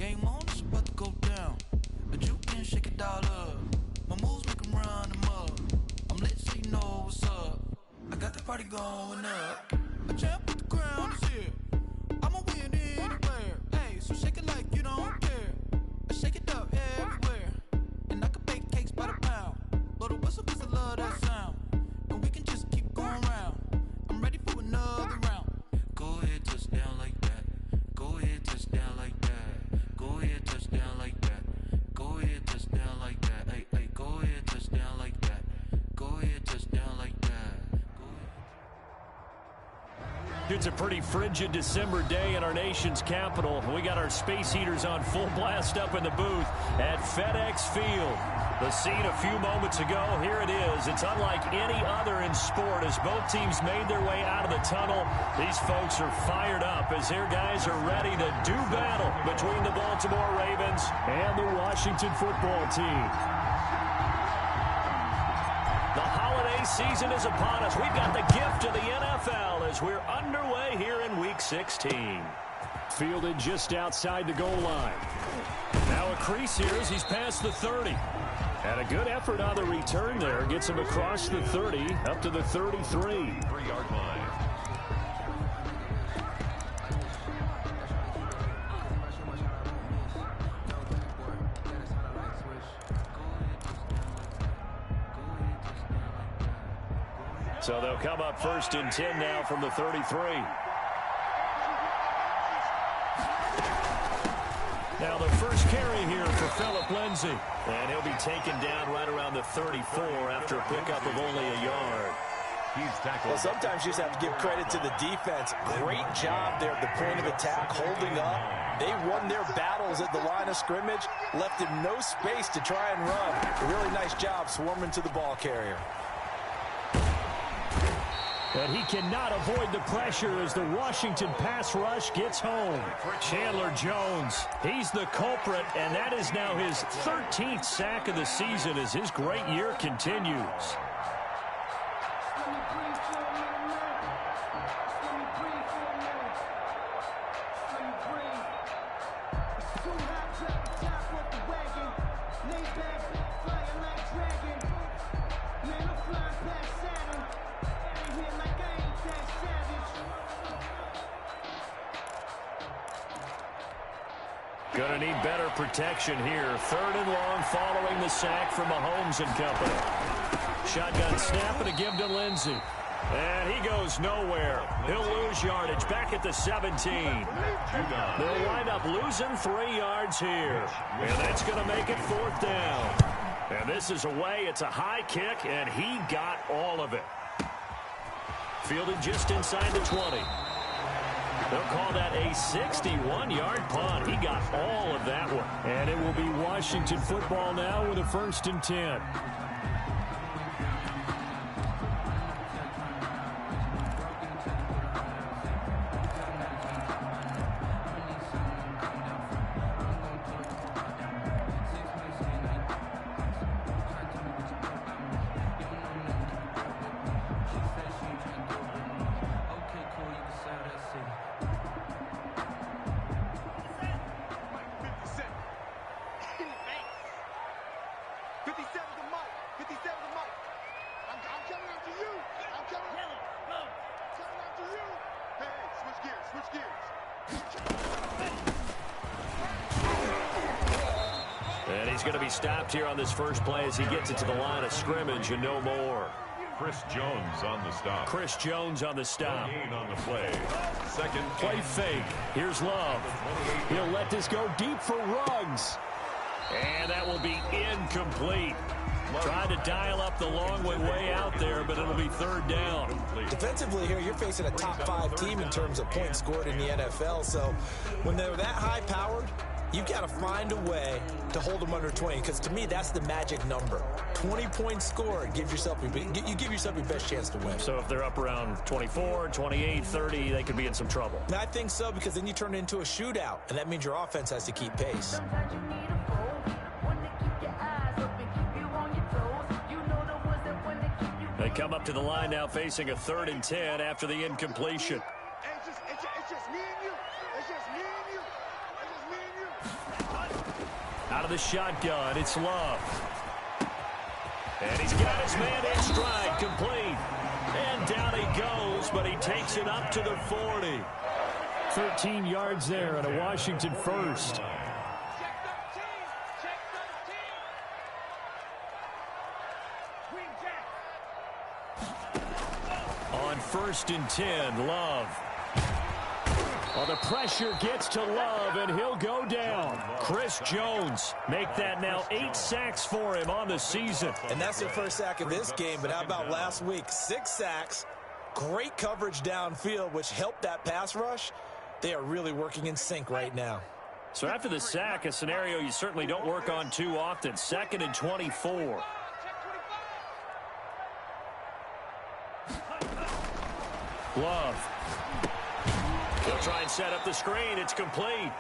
Game on, it's about to go down. A juke and shake it all up. My moves make 'em run them up. I'm lit so you know what's up. I got the party going up. A champ with the crown is here. I'ma win anywhere. Hey, so shake it like you don't care. I shake it up everywhere. And I can bake cakes by the pound. Blow the whistle 'cause I love that sound. And we can just keep going round. I'm ready for another round. Go ahead, touch down like that. Go ahead, touch down like that. Go ahead, touch down like that. Go ahead, touch down like that. Hey, hey, go ahead, touch down like that. Go ahead, touch down like that. Go ahead. It's a pretty frigid December day in our nation's capital. We got our space heaters on full blast up in the booth at FedEx Field. The scene a few moments ago, here it is. It's unlike any other in sport as both teams made their way out of the tunnel. These folks are fired up as their guys are ready to do battle between the Baltimore Ravens and the Washington football team. The holiday season is upon us. We've got the gift of the NFL as we're underway here in Week 16. Fielded just outside the goal line. Now a crease here as he's past the 30. And a good effort on the return there. Gets him across the 30, up to the 33. 3-yard line. So they'll come up 1st and 10 now from the 33. Now the first carry here for Phillip Lindsay. And he'll be taken down right around the 34 after a pickup of only a yard. Well, sometimes you just have to give credit to the defense. Great job there at the point of attack, holding up. They won their battles at the line of scrimmage, left him no space to try and run. A really nice job swarming to the ball carrier. But he cannot avoid the pressure as the Washington pass rush gets home. Chandler Jones, he's the culprit, and that is now his 13th sack of the season as his great year continues. Going to need better protection here. 3rd and long following the sack from Mahomes and company. Shotgun snap and a give to Lindsay. And he goes nowhere. He'll lose yardage back at the 17. They'll wind up losing 3 yards here. And that's going to make it 4th down. And this is away. It's a high kick, and he got all of it. Fielded just inside the 20. They'll call that a 61-yard punt. He got all of that one. And it will be Washington football now with a 1st and 10. And he's going to be stopped here on this first play as he gets it to the line of scrimmage and no more. Chris Jones on the stop. Chris Jones on the stop. Gain on the play. 2nd play fake. Here's Love. He'll let this go deep for Ruggs. And that will be incomplete. Trying to dial up the long way out there, but it'll be 3rd down. Defensively here, you're facing a top 5 team in terms of points scored in the NFL. So when they're that high-powered, you've got to find a way to hold them under 20, because to me, that's the magic number. 20 points scored, you give yourself your best chance to win. So if they're up around 24, 28, 30, they could be in some trouble. And I think so, because then you turn it into a shootout, and that means your offense has to keep pace. They come up to the line now facing a 3rd and 10 after the incompletion. Out of the shotgun, it's Love. And he's got his man in stride, complete. And down he goes, but he takes it up to the 40. 13 yards there and a Washington first. On 1st and 10, Love. Well, the pressure gets to Love, and he'll go down. Chris Jones make that now 8 sacks for him on the season. And that's the first sack of this game, but how about last week? 6 sacks, great coverage downfield, which helped that pass rush. They are really working in sync right now. So after the sack, a scenario you certainly don't work on too often. 2nd and 24. Love. He'll try and set up the screen. It's complete.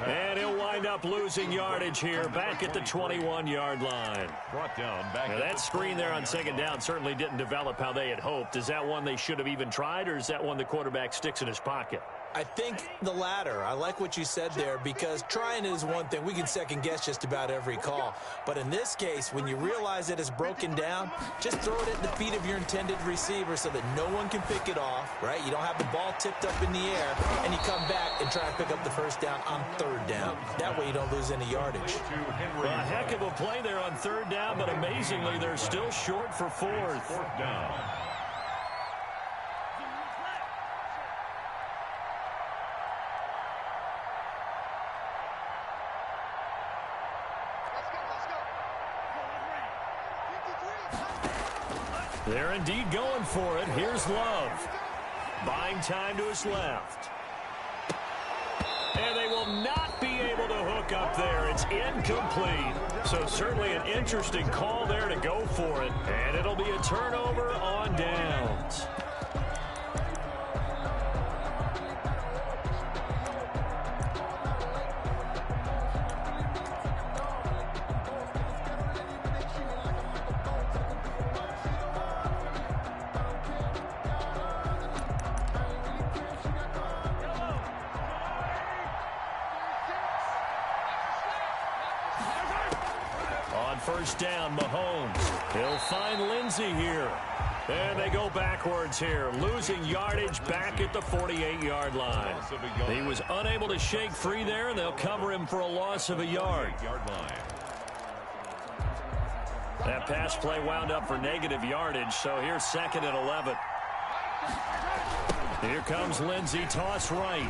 And he'll wind up losing yardage here back at the 21-yard line. Brought down back. Now that screen there on 2nd down certainly didn't develop how they had hoped. Is that one they should have even tried, or is that one the quarterback sticks in his pocket? I think the latter. I like what you said there, because trying is one thing. We can second guess just about every call. But in this case, when you realize that it's broken down, just throw it at the feet of your intended receiver so that no one can pick it off, right? You don't have the ball tipped up in the air, and you come back and try and pick up the 1st down on 3rd down. That way you don't lose any yardage. Well, a heck of a play there on 3rd down, but amazingly, they're still short for 4th. 4th down. They're indeed going for it. Here's Love. Buying time to his left. And they will not be able to hook up there. It's incomplete. So certainly an interesting call there to go for it. And it'll be a turnover on downs. First down, Mahomes. He'll find Lindsey here. And they go backwards here, losing yardage back at the 48-yard line. He was unable to shake free there, and they'll cover him for a loss of a yard. That pass play wound up for negative yardage, so here's 2nd and 11. Here comes Lindsey, toss right.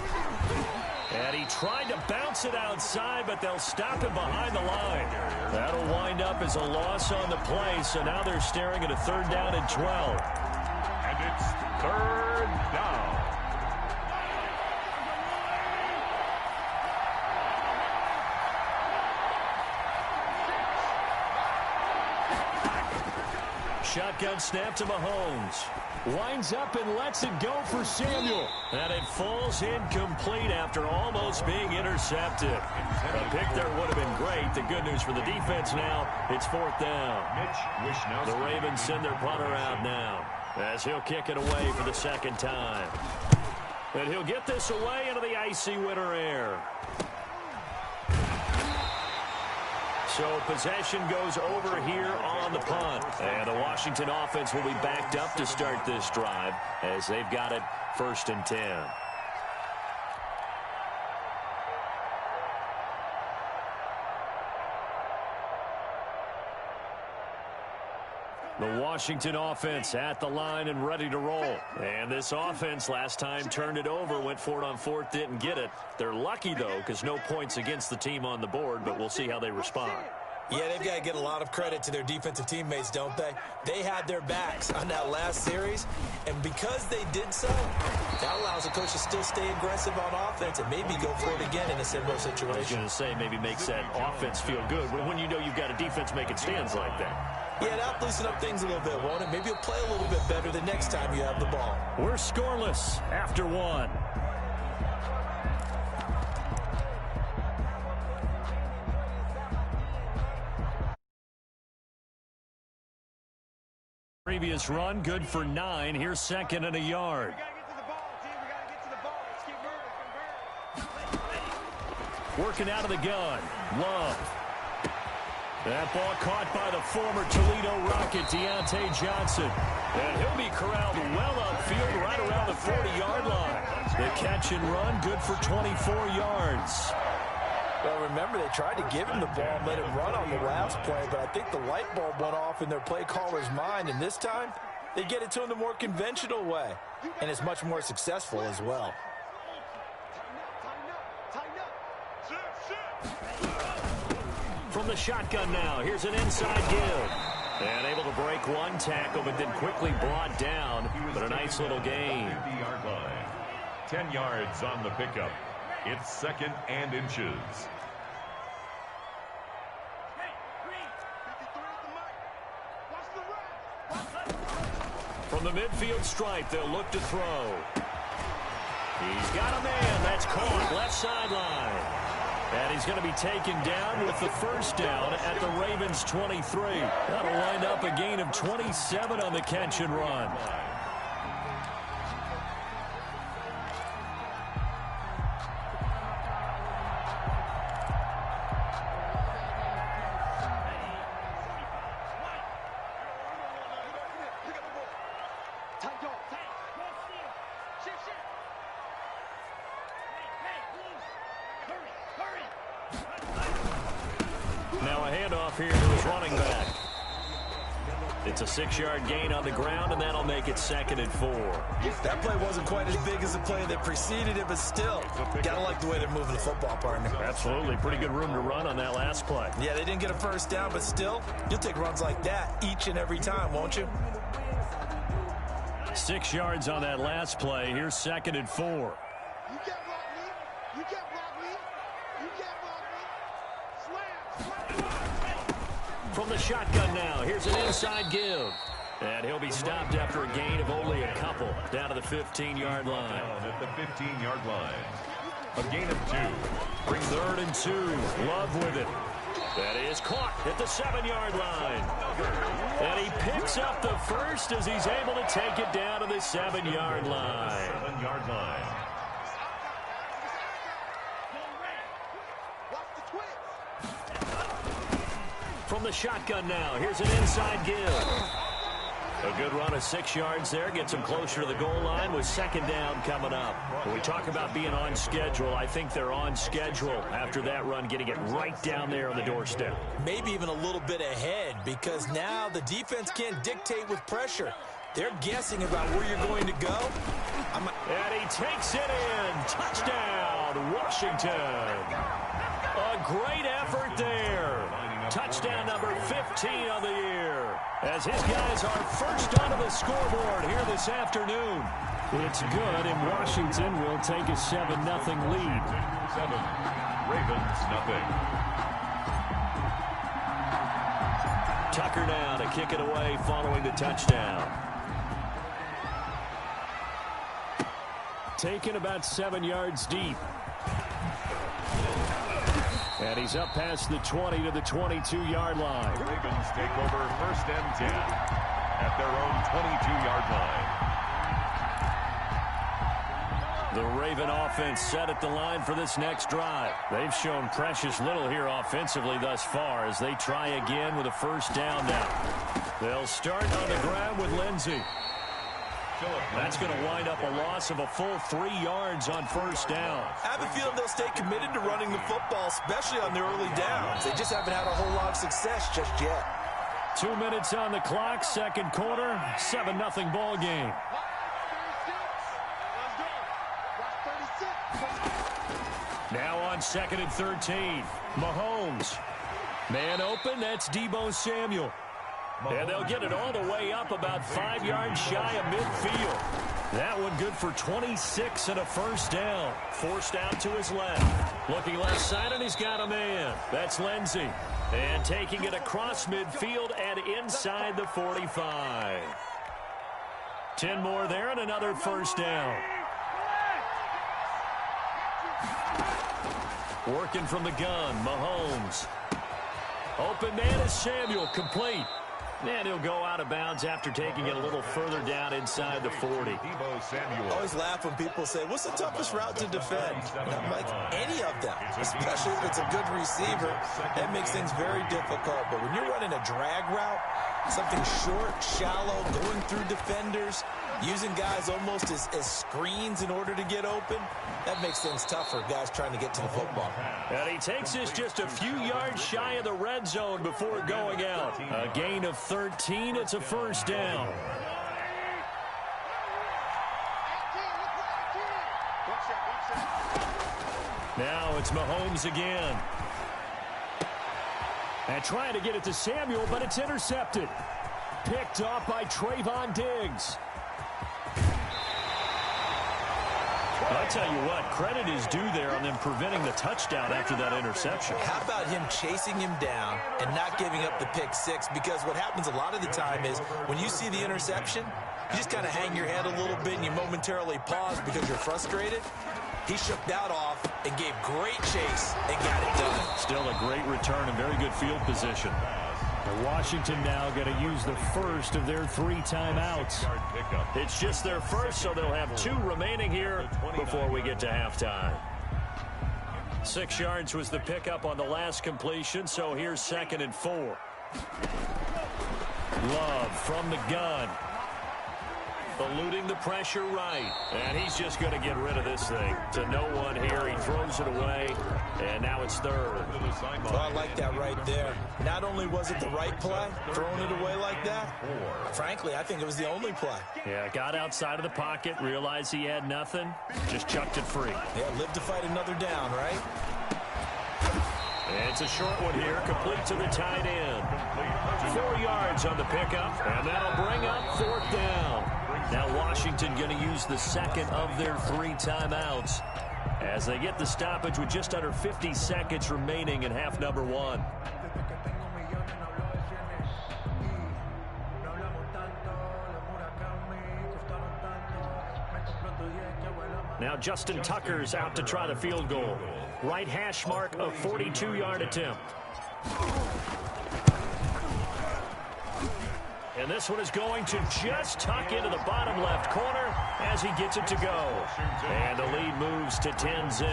And he tried to bounce it outside, but they'll stop him behind the line. That'll wind up as a loss on the play, so now they're staring at a 3rd down and 12. And it's 3rd down. Shotgun snap to Mahomes. Winds up and lets it go for Samuel. And it falls incomplete after almost being intercepted. A pick there would have been great. The good news for the defense now, it's 4th down. The Ravens send their punter out now as he'll kick it away for the 2nd time. And he'll get this away into the icy winter air. So possession goes over here on the punt. And the Washington offense will be backed up to start this drive as they've got it 1st and 10. The Washington offense at the line and ready to roll. And this offense last time turned it over, went for it on 4th, didn't get it. They're lucky, though, because no points against the team on the board, but we'll see how they respond. Yeah, they've got to get a lot of credit to their defensive teammates, don't they? They had their backs on that last series, and because they did so, that allows the coach to still stay aggressive on offense and maybe go for it again in a similar situation. I was going to say maybe makes that offense feel good, but when you know you've got a defense making stands like that. Yeah, that'll loosen up things a little bit, won't it? Maybe you'll play a little bit better the next time you have the ball. We're scoreless after 1. Previous run, good for 9. Here's 2nd and a yard. Working out of the gun. Love. That ball caught by the former Toledo Rocket, Deontay Johnson. And he'll be corralled well upfield right around the 40-yard line. The catch and run, good for 24 yards. Well, remember, they tried to give him the ball and let him run on the last play, but I think the light bulb went off in their play caller's mind, and this time they get it to him the more conventional way, and it's much more successful as well. From the shotgun now, here's an inside give. And able to break one tackle, but then quickly brought down. But a nice little gain. 50-yard line. 10 yards on the pickup. It's 2nd and inches. From the midfield stripe, they'll look to throw. He's got a man. That's caught. Left sideline. And he's going to be taken down with the first down at the Ravens' 23. That'll wind up a gain of 27 on the catch and run. Now a handoff here to his running back. It's a 6-yard gain on the ground, and that'll make it 2nd and 4. That play wasn't quite as big as the play that preceded it, but still, gotta like the way they're moving the football, partner. Absolutely. Pretty good room to run on that last play. Yeah, they didn't get a first down, but still, you'll take runs like that each and every time, won't you? 6 yards on that last play. Here's 2nd and 4. You can't block me. You can't block me. You can't block me. Slam. From the shotgun now, here's an inside give. And he'll be stopped after a gain of only a couple. Down to the 15-yard line. Down at the 15-yard line. A gain of 2. Brings 3rd and 2. Love with it. That is caught at the 7-yard line. And he picks up the first as he's able to take it down to the 7-yard line. 7-yard line. From the shotgun now, here's an inside give. A good run of 6 yards there. Gets him closer to the goal line with 2nd down coming up. When we talk about being on schedule, I think they're on schedule after that run, getting it right down there on the doorstep. Maybe even a little bit ahead, because now the defense can't dictate with pressure. They're guessing about where you're going to go. And he takes it in. Touchdown, Washington. A great effort there. Touchdown number 15 on the year, as his guys are first onto the scoreboard here this afternoon. It's good, and Washington will take a 7-0 lead. 7. Ravens, nothing. Tucker now to kick it away following the touchdown. Taken about 7 yards deep. And he's up past the 20 to the 22-yard line. The Ravens take over 1st and 10 at their own 22-yard line. The Raven offense set at the line for this next drive. They've shown precious little here offensively thus far as they try again with a first down now. They'll start on the ground with Lindsey. That's going to wind up a loss of a full 3 yards on first down. I have a feeling they'll stay committed to running the football, especially on their early downs. They just haven't had a whole lot of success just yet. 2 minutes on the clock, second quarter, 7-0 ball game. Now on 2nd and 13, Mahomes. Man open, that's Deebo Samuel. And they'll get it all the way up about 5 yards shy of midfield. That one good for 26 and a first down. Forced out to his left. Looking left side, and he's got a man. That's Lindsey. And taking it across midfield and inside the 45. 10 more there and another first down. Working from the gun, Mahomes. Open man is Samuel, complete. And he'll go out of bounds after taking it a little further down inside the 40. I always laugh when people say, what's the toughest route to defend? And I'm like, any of them, especially if it's a good receiver. That makes things very difficult. But when you're running a drag route, something short, shallow, going through defenders, using guys almost as screens in order to get open, that makes things tougher, guys trying to get to the football. And he takes this just a few yards shy of the red zone before going out. A gain of 13. It's a first down. Now it's Mahomes again. And trying to get it to Samuel, but it's intercepted. Picked off by Trayvon Diggs. I'll tell you what, credit is due there on them preventing the touchdown after that interception. How about him chasing him down and not giving up the pick six? Because what happens a lot of the time is when you see the interception, you just kind of hang your head a little bit and you momentarily pause because you're frustrated. He shook that off and gave great chase and got it done. Still a great return and very good field position. And Washington now going to use the first of their 3 timeouts. It's just their first, so they'll have 2 remaining here before we get to halftime. 6 yards was the pickup on the last completion, so here's 2nd and 4. Love from the gun. Eluding the pressure right. And he's just going to get rid of this thing. To no one here. He throws it away. And now it's 3rd. Well, I like that right there. Not only was it the right play, throwing it away like that, frankly, I think it was the only play. Yeah, got outside of the pocket, realized he had nothing, just chucked it free. Yeah, live to fight another down, right? It's a short one here, complete to the tight end. 4 yards on the pickup, and that'll bring up 4th down. Now Washington going to use the 2nd of their 3 timeouts as they get the stoppage with just under 50 seconds remaining in half number 1. Now Justin Tucker's out to try the field goal. Right hash mark, a 42-yard attempt. And this one is going to just tuck into the bottom left corner as he gets it to go. And the lead moves to 10-zip.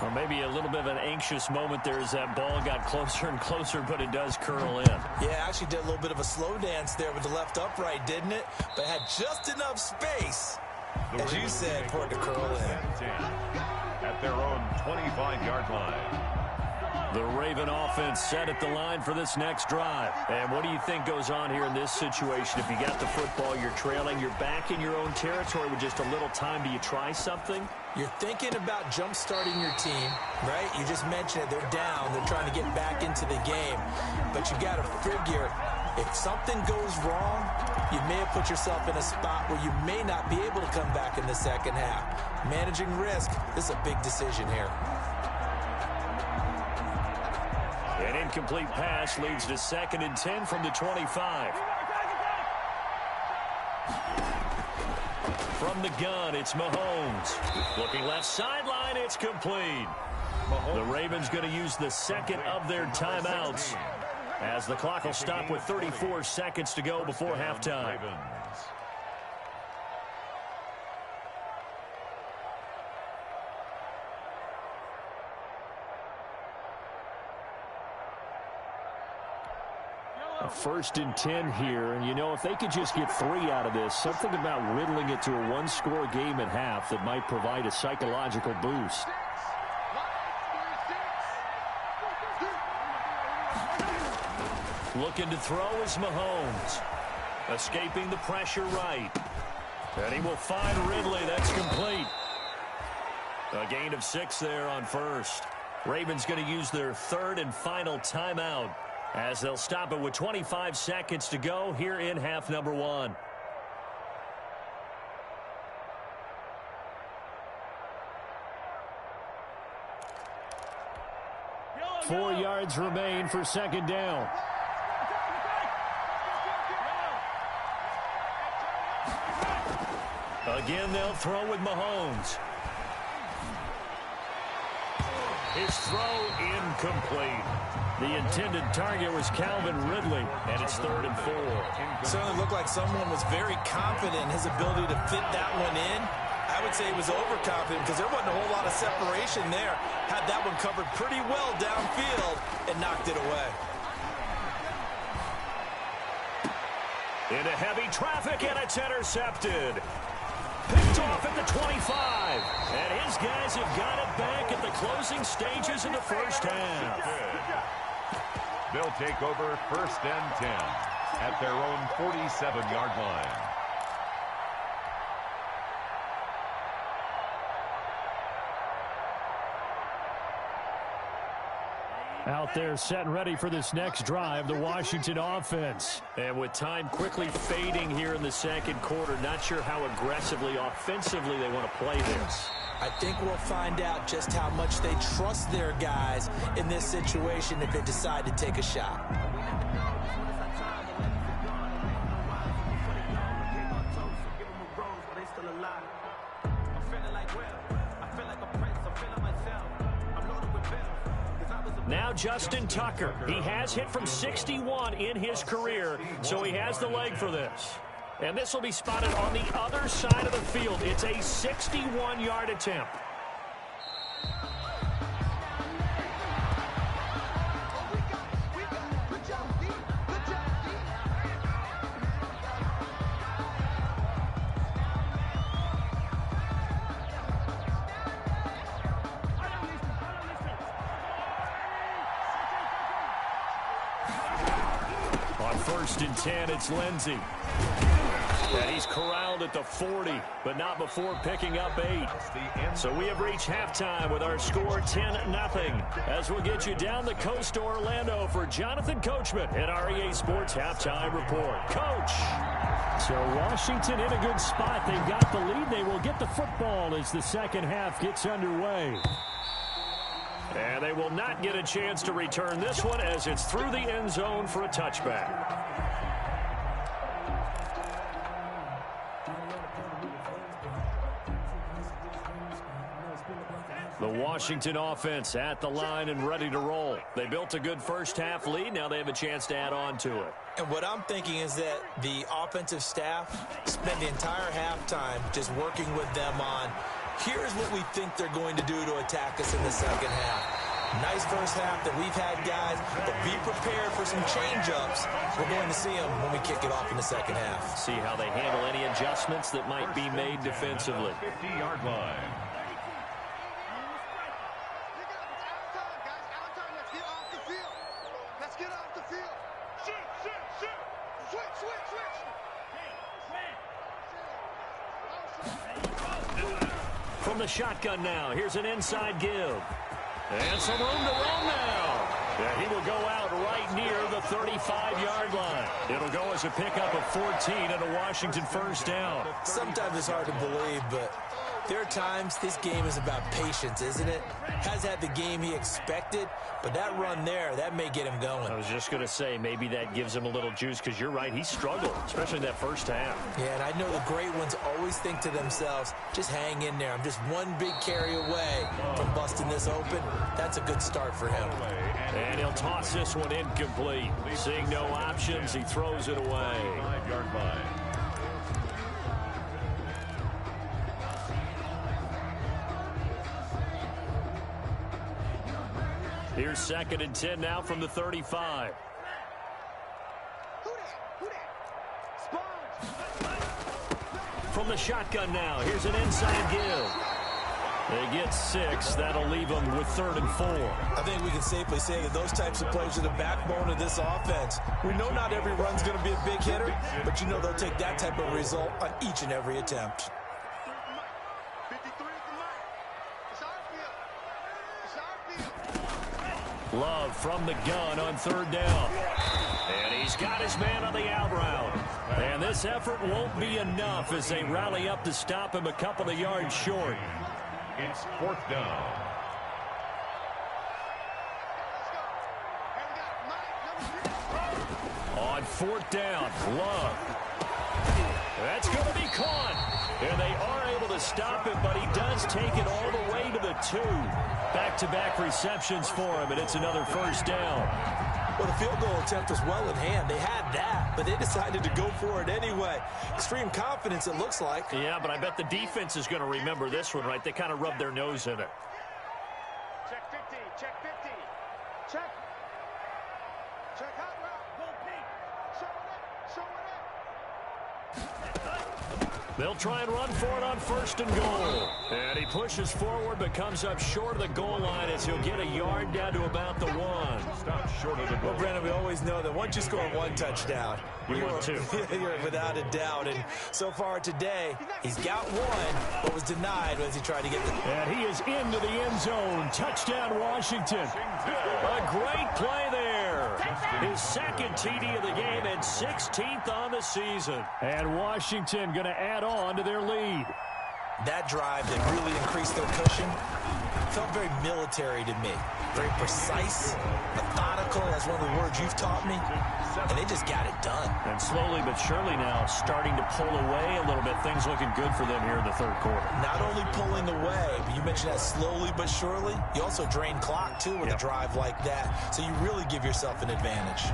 Well, maybe a little bit of an anxious moment there as that ball got closer and closer, but it does curl in. Yeah, actually did a little bit of a slow dance there with the left upright, didn't it? But had just enough space, as you said, for it to curl in. At their own 25-yard line. The Raven offense set at the line for this next drive. And what do you think goes on here in this situation? If you got the football, you're trailing, you're back in your own territory with just a little time. Do you try something? You're thinking about jump-starting your team, right? You just mentioned it. They're down. They're trying to get back into the game. But you got to figure, if something goes wrong, you may have put yourself in a spot where you may not be able to come back in the second half. Managing risk, this is a big decision here. An incomplete pass leads to 2nd and 10 from the 25. From the gun, it's Mahomes. Looking left sideline, it's complete. The Ravens going to use the 2nd of their timeouts as the clock will stop with 34 seconds to go before halftime. 1st and 10 here, and you know, if they could just get 3 out of this, something about whittling it to a 1-score game at half that might provide a psychological boost. Looking to throw is Mahomes. Escaping the pressure right. And he will find Ridley. That's complete. A gain of 6 there on 1st. Ravens going to use their 3rd and final timeout as they'll stop it with 25 seconds to go here in half number 1. Four yards remain for 2nd down. Again, they'll throw with Mahomes. His throw incomplete. The intended target was Calvin Ridley, and it's 3rd and 4. Certainly looked like someone was very confident in his ability to fit that one in. I would say he was overconfident because there wasn't a whole lot of separation there. Had that one covered pretty well downfield and knocked it away. Into heavy traffic, and it's intercepted. Picked off at the 25. And his guys have got it back at the closing stages of the first half. They'll take over 1st and 10 at their own 47-yard line. Out there set and ready for this next drive, the Washington offense. And with time quickly fading here in the second quarter, not sure how aggressively, offensively they want to play this. I think we'll find out just how much they trust their guys in this situation if they decide to take a shot. Now Justin Tucker. He has hit from 61 in his career, so he has the leg for this. And this will be spotted on the other side of the field. It's a 61-yard attempt. On 1st and 10, it's Lindsey. And he's corralled at the 40, but not before picking up 8. So we have reached halftime with our score 10-0. As we'll get you down the coast to Orlando for Jonathan Coachman at our EA Sports Halftime Report. Coach. So Washington in a good spot. They've got the lead. They will get the football as the second half gets underway. And they will not get a chance to return this one as it's through the end zone for a touchback. The Washington offense at the line and ready to roll. They built a good first half lead. Now they have a chance to add on to it. And what I'm thinking is that the offensive staff spent the entire halftime just working with them on, here's what we think they're going to do to attack us in the second half. Nice first half that we've had, guys, but be prepared for some change-ups. We're going to see them when we kick it off in the second half. See how they handle any adjustments that might be made defensively. 50-yard line. From the shotgun now, here's an inside give. And some room to run now. Yeah, he will go out right near the 35-yard line. It'll go as a pickup of 14 and a Washington first down. Sometimes it's hard to believe, but there are times this game is about patience, isn't it? Has had the game he expected, but that run there, that may get him going. I was just going to say, maybe that gives him a little juice, because you're right, he struggled, especially in that first half. Yeah, and I know the great ones always think to themselves, just hang in there. I'm just one big carry away from busting this open. That's a good start for him. And he'll toss this one incomplete. Seeing no options, he throws it away. 5-yard line. Here's 2nd and 10 now from the 35. From the shotgun now, here's an inside give. They get 6. That'll leave them with 3rd and 4. I think we can safely say that those types of plays are the backbone of this offense. We know not every run's going to be a big hitter, but you know they'll take that type of result on each and every attempt. Love from the gun on 3rd down. And he's got his man on the out route. And this effort won't be enough as they rally up to stop him a couple of yards short. It's 4th down. On 4th down, Love. That's going to be caught. And they are able to stop him, but he does take it all the way to the 2. Back-to-back receptions for him, and it's another first down. Well, the field goal attempt was well in hand. They had that, but they decided to go for it anyway. Extreme confidence, it looks like. Yeah, but I bet the defense is going to remember this one, right? They kind of rubbed their nose in it. Check 50, check 50. Check. Check out route. Go deep. Show it up. They'll try and run for it on 1st and goal. And he pushes forward but comes up short of the goal line as he'll get a yard down to about the 1. Stop short of the goal. Well, Brandon, we always know that once you score 1 touchdown, You win 2. You're without a doubt. And so far today, he's got 1, but was denied as he tried to get the... And he is into the end zone. Touchdown, Washington. A great play there. His second TD of the game and 16th on the season. And Washington going to add on to their lead. That drive that really increased their cushion felt very military to me. Very precise, methodical, that's one of the words you've taught me. And they just got it done. And slowly but surely now starting to pull away a little bit. Things looking good for them here in the 3rd quarter. Not only pulling away, but you mentioned that slowly but surely. You also drain clock, too, with a drive like that. So you really give yourself an advantage.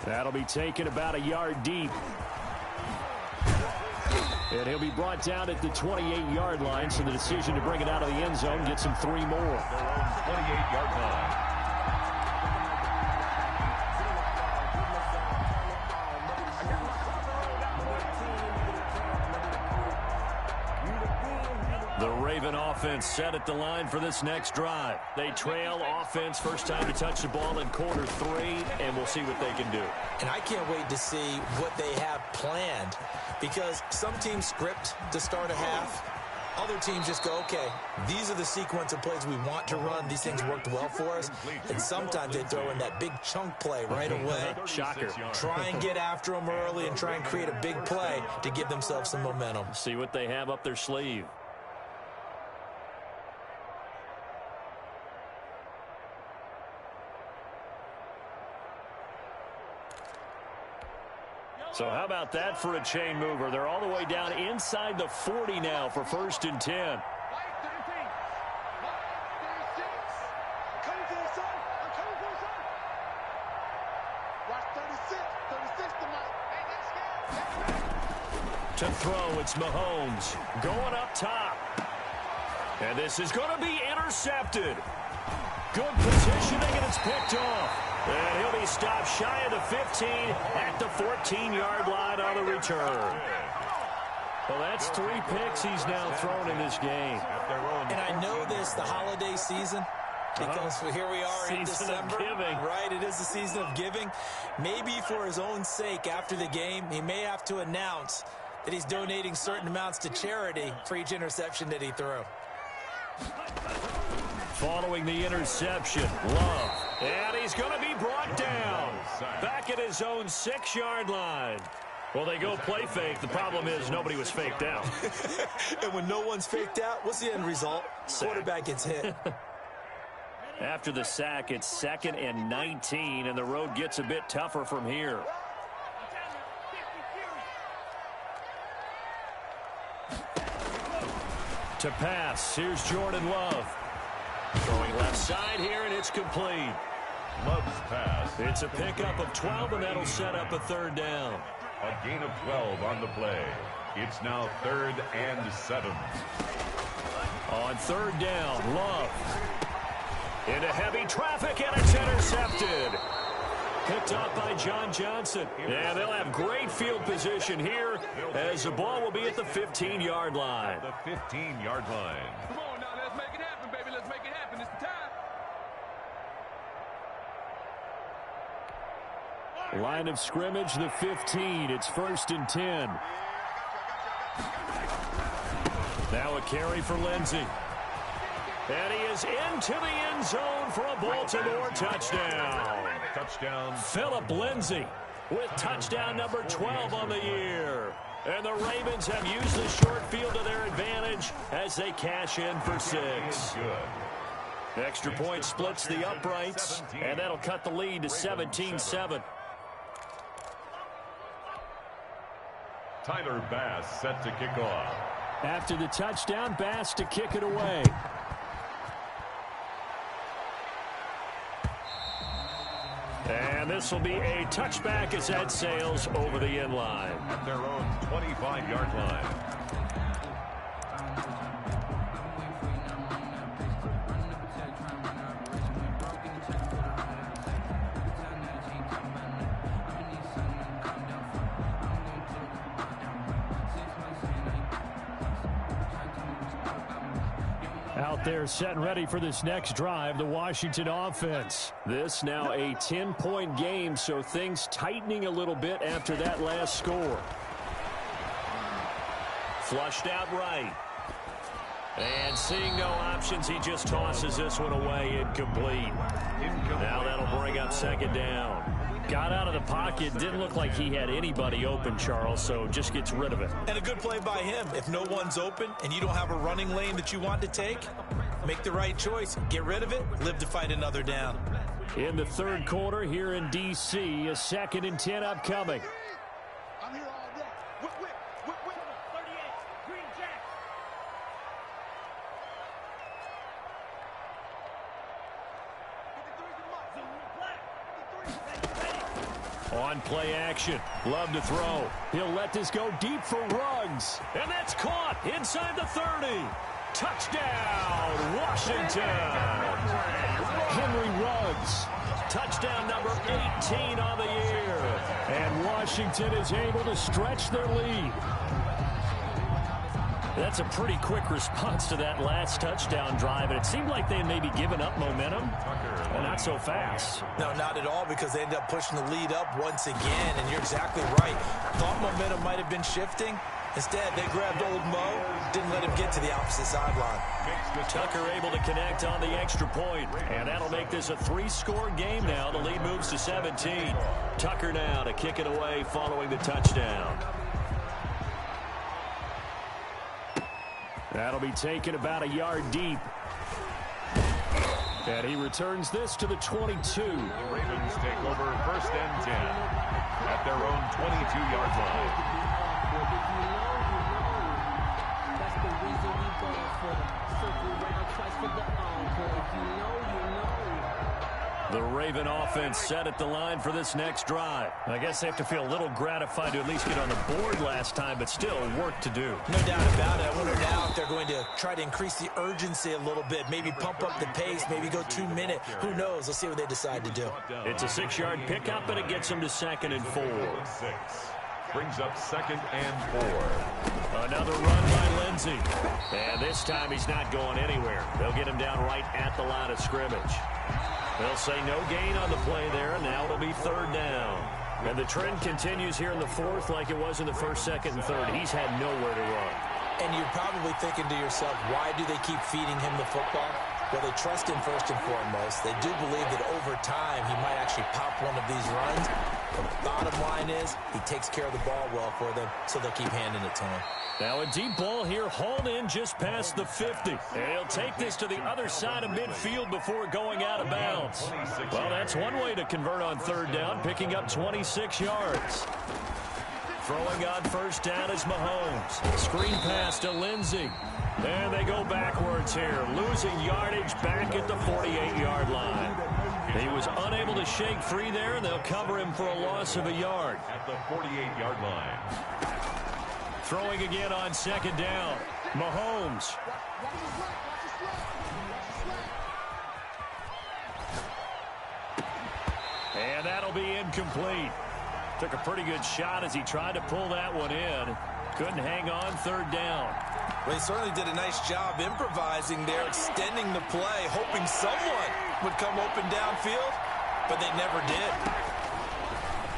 That'll be taken about a yard deep. And he'll be brought down at the 28-yard line, so the decision to bring it out of the end zone gets him 3 more. Their own 28-yard line. The Raven offense set at the line for this next drive. They trail offense, first time to touch the ball in quarter 3, and we'll see what they can do. And I can't wait to see what they have planned, because some teams script to start a half. Other teams just go, okay, these are the sequence of plays we want to run. These things worked well for us. And sometimes they throw in that big chunk play right away. Shocker. Try and get after them early and try and create a big play to give themselves some momentum. See what they have up their sleeve. So how about that for a chain mover? They're all the way down inside the 40 now for 1st and 10. I'm coming to the sun. I'm coming to the sun. Watch 36. 36 tonight. Hey, let's go. To throw, it's Mahomes going up top. And this is going to be intercepted. Good positioning, and it's picked off. And he'll be stopped shy of the 15 at the 14-yard line on the return. Well, that's 3 picks he's now thrown in this game. And I know this, the holiday season, because here we are in Season of December. giving. Right, it is the season of giving. Maybe for his own sake after the game, he may have to announce that he's donating certain amounts to charity for each interception that he threw. Following the interception, Love. And he's going to be brought down. Back at his own 6-yard line. Well, they go play fake. The problem is nobody was faked out. And when no one's faked out, what's the end result? Quarterback gets hit. After the sack, it's 2nd and 19, and the road gets a bit tougher from here. To pass, here's Jordan Love. Throwing left side here, and it's complete. Love's pass. It's a pickup of 12, and that'll set up a 3rd down. A gain of 12 on the play. It's now 3rd and 7. On 3rd down, Love. Into heavy traffic, and it's intercepted. Picked up by John Johnson. And they'll have great field position here as the ball will be at the 15-yard line. The 15-yard line. Come on now, let's make it happen, baby. Let's make it happen. It's the time. Line of scrimmage, the 15. It's 1st and 10. Now a carry for Lindsey. And he is into the end zone for a Baltimore touchdown. Touchdown. Philip Lindsey with touchdown number 12 on the year. And the Ravens have used the short field to their advantage as they cash in for 6. Good. Extra point splits the uprights, and that'll cut the lead to 17-7. Tyler Bass set to kick off. After the touchdown, Bass to kick it away. And this will be a touchback as that sails over the end line. At their own 25-yard line. Out there set and ready for this next drive, the Washington offense. This now a 10-point game, so things tightening a little bit after that last score. Flushed out right. And seeing no options, he just tosses this one away incomplete. Now that'll bring up second down. Got out of the pocket, didn't look like he had anybody open, Charles, so just gets rid of it. And a good play by him. If no one's open and you don't have a running lane that you want to take, make the right choice. Get rid of it, live to fight another down. In the third quarter here in D.C., a 2nd and 10 upcoming. I'm here all day. Whip, whip, whip, whip. 38, Green Jack. On play action, Love to throw. He'll let this go deep for Ruggs. And that's caught inside the 30. Touchdown, Washington. Henry Ruggs. Touchdown number 18 on the year. And Washington is able to stretch their lead. That's a pretty quick response to that last touchdown drive, and it seemed like they had maybe given up momentum. Well, not so fast. No, not at all, because they ended up pushing the lead up once again, and you're exactly right. Thought momentum might have been shifting. Instead, they grabbed old Mo, didn't let him get to the opposite sideline. Tucker able to connect on the extra point, and that'll make this a 3-score game now. The lead moves to 17. Tucker now to kick it away following the touchdown. That'll be taken about a yard deep. And he returns this to the 22. The Ravens take over 1st and 10 at their own 22-yard line. That's the reason we go for the circle round twice for the encore. If you know, you know. The Raven offense set at the line for this next drive. I guess they have to feel a little gratified to at least get on the board last time, but still work to do. No doubt about it. I wonder now if they're going to try to increase the urgency a little bit, maybe pump up the pace, maybe go 2 minute. Who knows? Let's see what they decide to do. It's a 6-yard pickup, and it gets them to 2nd and 4. 6 brings up 2nd and 4. Another run by Lindsey. And this time he's not going anywhere. They'll get him down right at the line of scrimmage. They'll say no gain on the play there, and now it'll be 3rd down. And the trend continues here in the 4th like it was in the 1st, 2nd, and 3rd. He's had nowhere to run. And you're probably thinking to yourself, why do they keep feeding him the football? Well, they trust him first and foremost. They do believe that over time he might actually pop one of these runs. But the bottom line is he takes care of the ball well for them, so they'll keep handing it to him. Now a deep ball here hauled in just past the 50. And he'll take this to the other side of midfield before going out of bounds. Well, that's one way to convert on 3rd down, picking up 26 yards. Throwing on 1st down is Mahomes. Screen pass to Lindsey. And they go backwards here, losing yardage back at the 48-yard line. He was unable to shake free there, and they'll cover him for a loss of a yard. At the 48-yard line. Throwing again on 2nd down. Mahomes. And that'll be incomplete. Took a pretty good shot as he tried to pull that one in. Couldn't hang on 3rd down. Well, he certainly did a nice job improvising there, extending the play, hoping someone would come open downfield, but they never did.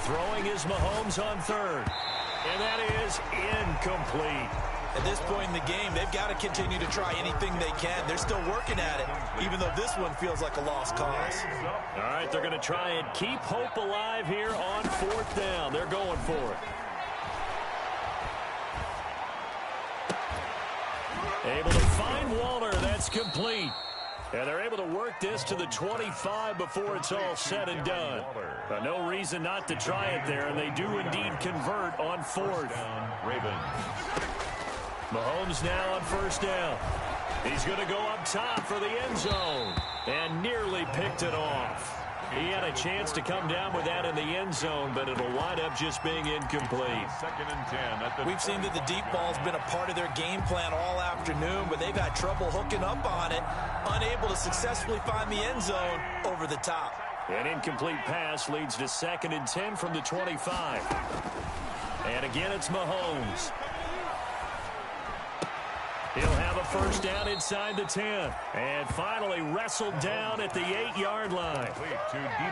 Throwing is Mahomes on 3rd. And that is incomplete. At this point in the game, they've got to continue to try anything they can. They're still working at it, even though this one feels like a lost cause. All right, they're going to try and keep hope alive here on 4th down. They're going for it. Able to find Waller. That's complete. And they're able to work this to the 25 before it's all said and done. But no reason not to try it there, and they do indeed convert on fourth. Ravens. Mahomes now on first down. He's going to go up top for the end zone and nearly picked it off. He had a chance to come down with that in the end zone, but it'll wind up just being incomplete. 2nd and 10. We've seen that the deep ball's been a part of their game plan all afternoon, but they've had trouble hooking up on it, unable to successfully find the end zone over the top. An incomplete pass leads to 2nd and 10 from the 25. And again, it's Mahomes. He'll have a first down inside the 10. And finally wrestled down at the 8-yard line.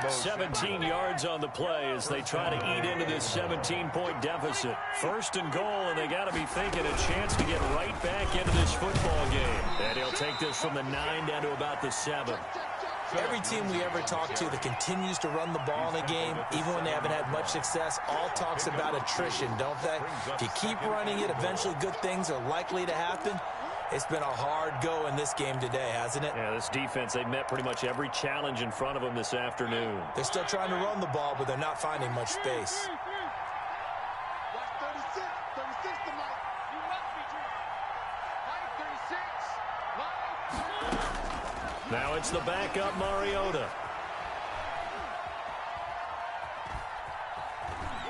17 yards on the play as they try to eat into this 17-point deficit. First and goal, and they got to be thinking a chance to get right back into this football game. And he'll take this from the 9 down to about the 7. Every team we ever talk to that continues to run the ball in a game, even when they haven't had much success, all talks about attrition, don't they? If you keep running it, eventually good things are likely to happen. It's been a hard go in this game today, hasn't it? Yeah, this defense, they've met pretty much every challenge in front of them this afternoon. They're still trying to run the ball, but they're not finding much space. Watch 36. 36 to Mike. You must be true. Mike 36. Mike. Now it's the backup Mariota.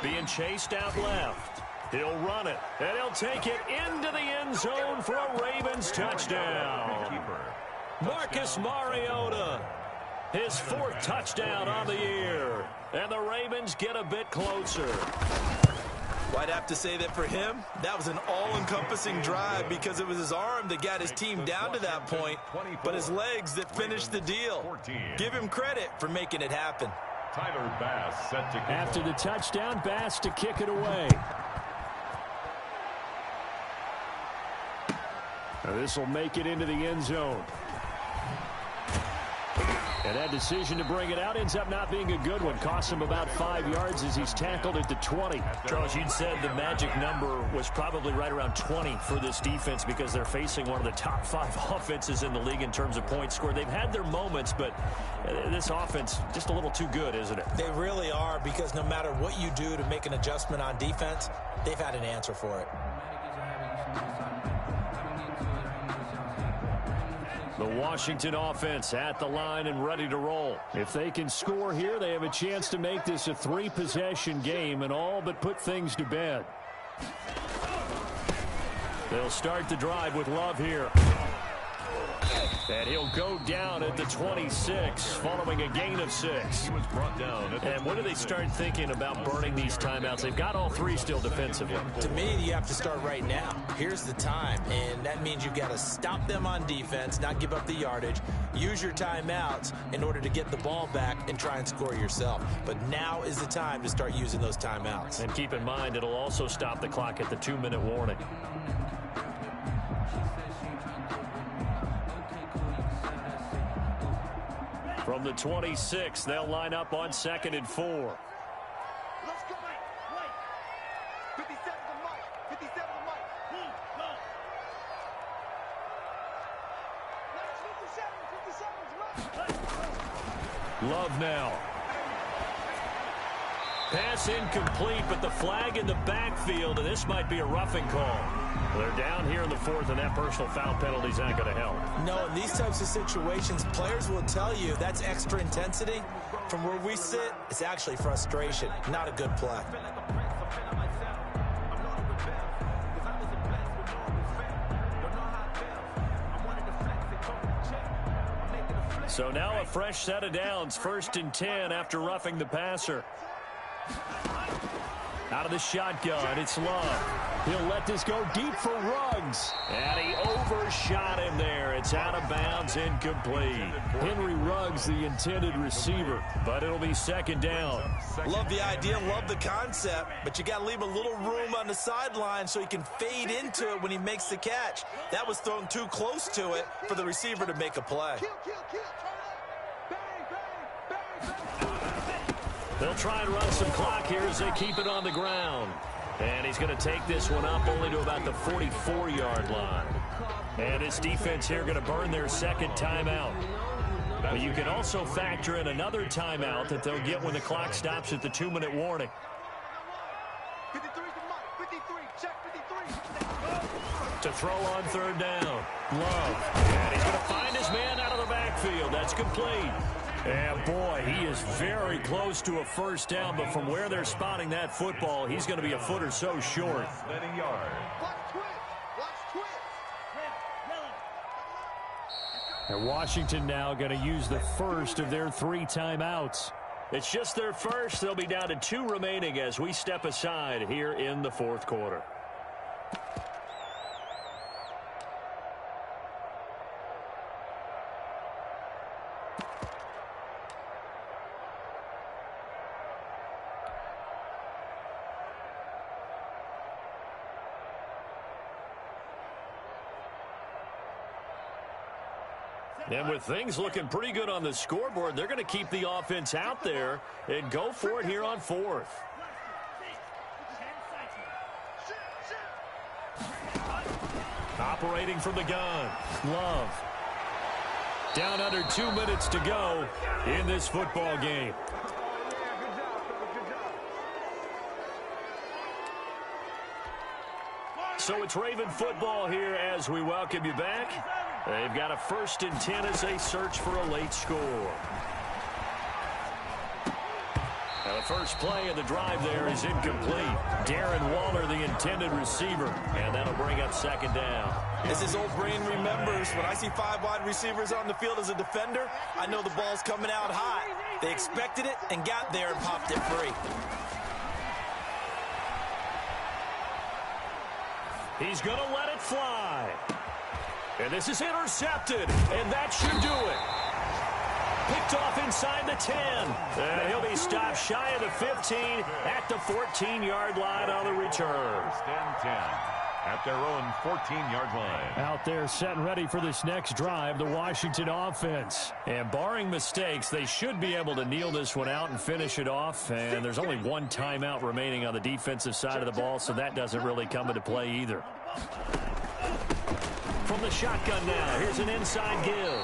Being chased out left. He'll run it, and he'll take it into the end zone for a Ravens touchdown. Marcus Mariota, his 4th touchdown on the year, and the Ravens get a bit closer. Well, I'd have to say that for him, that was an all-encompassing drive because it was his arm that got his team down to that point, but his legs that finished the deal. Give him credit for making it happen. Tyler Bass set to kick. After the touchdown, Bass to kick it away. Now this will make it into the end zone. And that decision to bring it out ends up not being a good one. Costs him about 5 yards as he's tackled at the 20. Charles, you'd said the magic number was probably right around 20 for this defense because they're facing one of the top 5 offenses in the league in terms of points scored. They've had their moments, but this offense just a little too good, isn't it? They really are, because no matter what you do to make an adjustment on defense, they've had an answer for it. The Washington offense at the line and ready to roll. If they can score here, they have a chance to make this a 3-possession game and all but put things to bed. They'll start the drive with Love here. And he'll go down at the 26 following a gain of 6. He was brought down. And when do they start thinking about burning these timeouts? They've got all 3 still defensively. To me, you have to start right now. Here's the time, and that means you've got to stop them on defense, not give up the yardage, use your timeouts in order to get the ball back and try and score yourself. But now is the time to start using those timeouts. And keep in mind, it'll also stop the clock at the 2-minute warning. From the 26, they'll line up on 2nd and 4. Let's go. Mike. 57 to Mike. 57 to Mike. Go. Mike, 57 to Mike. Love now. Pass incomplete, but the flag in the backfield, and this might be a roughing call. They're down here in the 4th, and that personal foul penalty's not going to help. No, in these types of situations, players will tell you that's extra intensity. From where we sit, it's actually frustration, not a good play. So now a fresh set of downs, 1st and 10 after roughing the passer. Out of the shotgun, it's Love. He'll let this go deep for Ruggs. And he overshot him there. It's out of bounds, incomplete. Henry Ruggs, the intended receiver, but it'll be 2nd down. Love the idea, love the concept, but you got to leave a little room on the sideline so he can fade into it when he makes the catch. That was thrown too close to it for the receiver to make a play. Kill. Turn up. Bang. They'll try and run some clock here as they keep it on the ground. And he's going to take this one up only to about the 44-yard line. And this defense here going to burn their second timeout. But you can also factor in another timeout that they'll get when the clock stops at the 2-minute warning. 53 to Mike. 53. Check 53. To throw on third down. Love. And he's going to find his man out of the backfield. That's complete. And boy, he is very close to a first down, but from where they're spotting that football, he's going to be a foot or so short. Than a yard. Watch twist. Watch twist. And Washington now going to use the first of their 3 timeouts. It's just their first. They'll be down to 2 remaining as we step aside here in the fourth quarter. And with things looking pretty good on the scoreboard, they're going to keep the offense out there and go for it here on 4th. Operating from the gun, Love. Down under 2 minutes to go in this football game. So it's Raven football here as we welcome you back. They've got a 1st and 10 as they search for a late score. Now the first play of the drive there is incomplete. Darren Waller, the intended receiver, and that'll bring up 2nd down. As his old brain remembers, when I see 5 wide receivers on the field as a defender, I know the ball's coming out hot. They expected it and got there and popped it free. He's going to let it fly. And this is intercepted, and that should do it. Picked off inside the 10. And he'll be stopped shy of the 15 at the 14-yard line on the return. 1st and 10 at their own 14-yard line. Out there set and ready for this next drive, the Washington offense. And barring mistakes, they should be able to kneel this one out and finish it off. And there's only 1 timeout remaining on the defensive side of the ball, so that doesn't really come into play either. From the shotgun now, here's an inside give.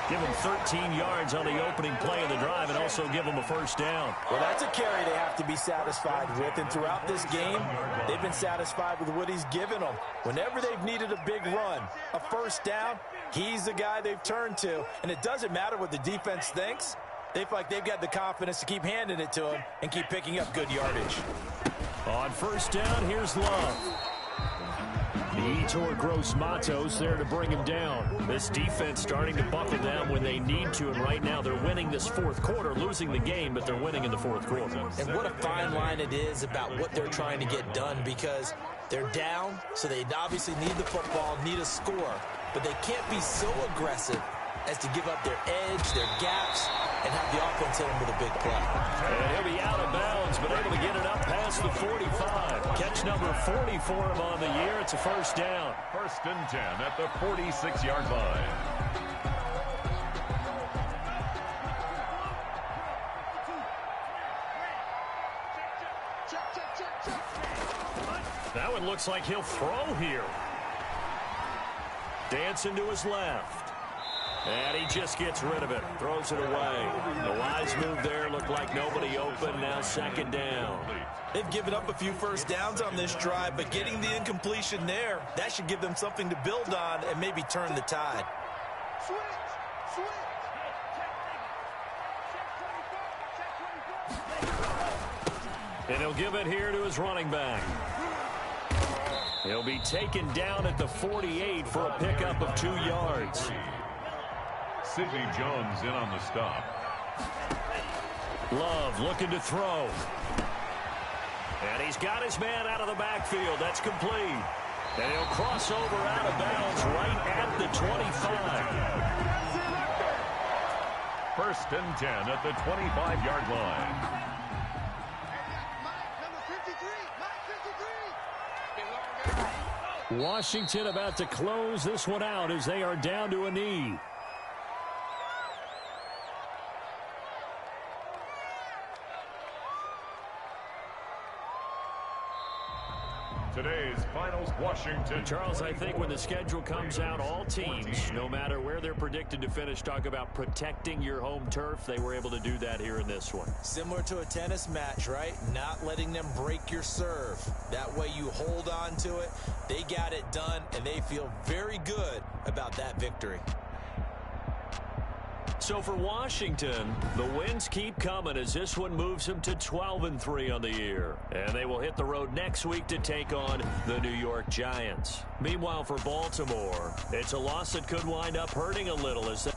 Give them 13 yards on the opening play of the drive and also give them a 1st down. Well, that's a carry they have to be satisfied with. And throughout this game, they've been satisfied with what he's given them. Whenever they've needed a big run, a 1st down, he's the guy they've turned to. And it doesn't matter what the defense thinks. They feel like they've got the confidence to keep handing it to him and keep picking up good yardage. On 1st down, here's Love. Yetur Gross-Matos there to bring him down. This defense starting to buckle down when they need to, and right now they're winning this 4th quarter, losing the game, but they're winning in the 4th quarter. And what a fine line it is about what they're trying to get done, because they're down, so they obviously need the football, need a score, but they can't be so aggressive as to give up their edge, their gaps, and have the offense hit them with a big play. And he'll be out of bounds, but able to get it up past the 45. Catch number 40 for him on the year. It's a 1st down. 1st and 10 at the 46-yard line. That one looks like he'll throw here. Dancing to his left. And he just gets rid of it. Throws it away. The wise move there. Looked like nobody open. Now 2nd down. They've given up a few 1st downs on this drive, but getting the incompletion there, that should give them something to build on and maybe turn the tide. Switch. And he'll give it here to his running back. He'll be taken down at the 48 for a pickup of 2 yards. Sidney Jones in on the stop. Love looking to throw. And he's got his man out of the backfield. That's complete. And he'll cross over out of bounds right at the 25. 1st and 10 at the 25-yard line. Washington about to close this one out as they are down to a knee. today's finals, Washington. Charles, I think when the schedule comes out, all teams, no matter where they're predicted to finish, talk about protecting your home turf. They were able to do that here in this one. Similar to a tennis match, right? Not letting them break your serve. That way you hold on to it. They got it done, and they feel very good about that victory. So for Washington, the wins keep coming as this one moves them to 12-3 on the year. And they will hit the road next week to take on the New York Giants. Meanwhile, for Baltimore, it's a loss that could wind up hurting a little as they...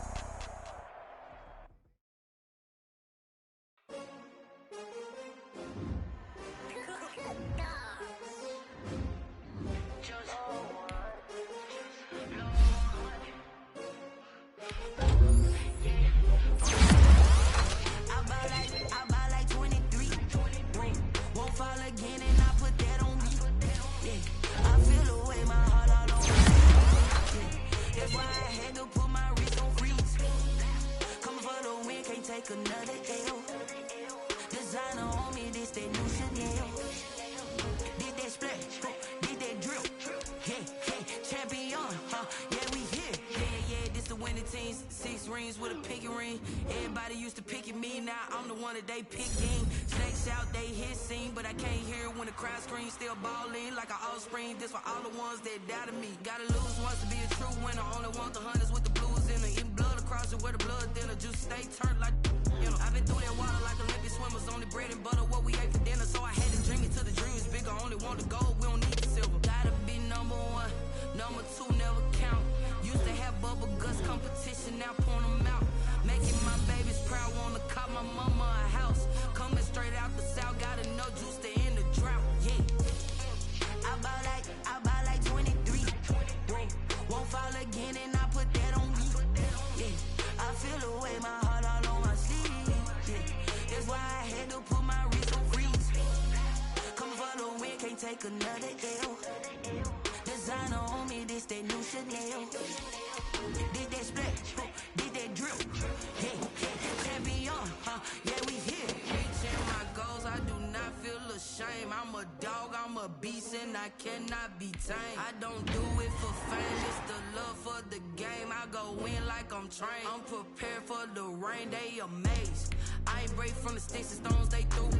I'm prepared for the rain, they amazed. I ain't brave from the sticks and stones they threw.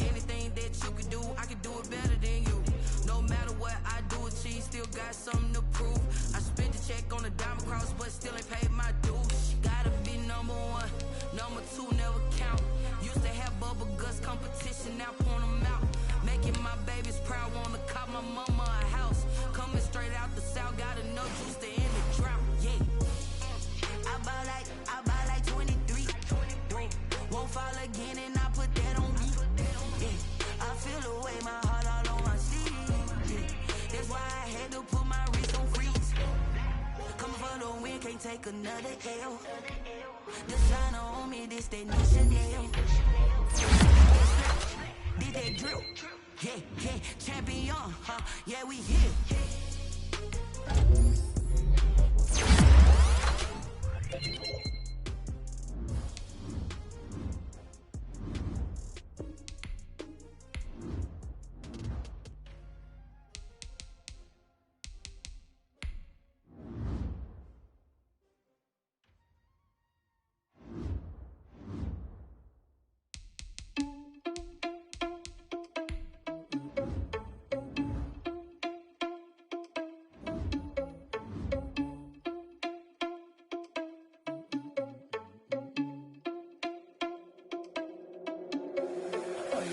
Anything that you could do, I could do it better than you. No matter what I do, achieve, still got something to prove. I spent the check on the diamond cross, but still ain't paid my dues. Gotta be number one, number two never count. Used to have bubble guts competition, now point them out. Making my babies proud, wanna cop my mama a house. Coming straight out the south, got enough juice to end the drought, yeah. I buy like 23. Won't fall again and I put that on me. Yeah. I feel the way, my heart all on my sleeve. Yeah. That's why I had to put my wrist on freeze. Coming for the win, can't take another L. Designer on me, this that new Chanel. Did that drill? Yeah, champion, huh? Yeah, we here.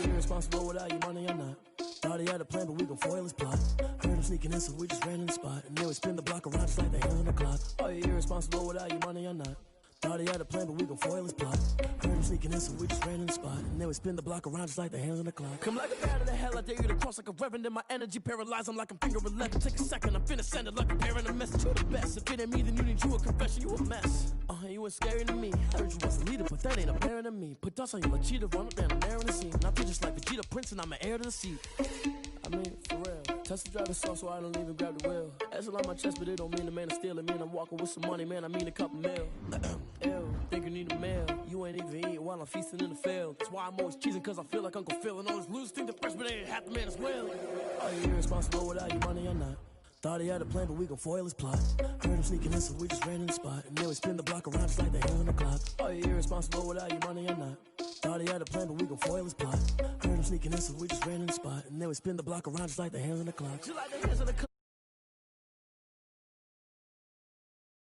Irresponsible without you money or not. Thought he had a plan, but we gon' foil his plot. Heard him sneaking in, so we just ran in the spot. And then we spin the block around just like the hands on the clock. Are you irresponsible without you money or not? Thought he had a plan, but we gon' foil his plot. Heard him sneaking in, so we just ran in the spot. And then we spin the block around just like the hands on the clock. Come like a bat of the hell, I dare you to cross like a reverend. And my energy paralyzed, I'm like I'm finger 11. Take a second, I'm finna send it like a parent a message. You the best, if it ain't me, then you need you a confession. You a mess, you was scary to me. Heard you was a leader, but that ain't apparent to me. Put dust on you like cheetah, run up down the air in the scene. And I feel just like Vegeta Prince, and I'm an heir to the seat. I mean, for real. Test the driver soft so I don't even grab the wheel. That's on my chest, but it don't mean the man is stealing. Man, I'm walking with some money, man, I mean a couple mil. Ew. think you need a meal. You ain't even eating while I'm feasting in the field. That's why I'm always cheesing, cause I feel like Uncle Phil. And all those losers think the freshman ain't half the man as well. Are you irresponsible without your money or not? Thought he had a plan, but we gon' foil his plot. Heard him sneaking in, so we just ran in the spot. And then we spin the block around just like the hand on the clock. Are you irresponsible without your money or not? Thought he had a plan, but we gon' foil his plot. Heard him sneaking in, so we just ran in the spot. And then we spin the block around just like the hands on the clock. Just like the hands on the clock.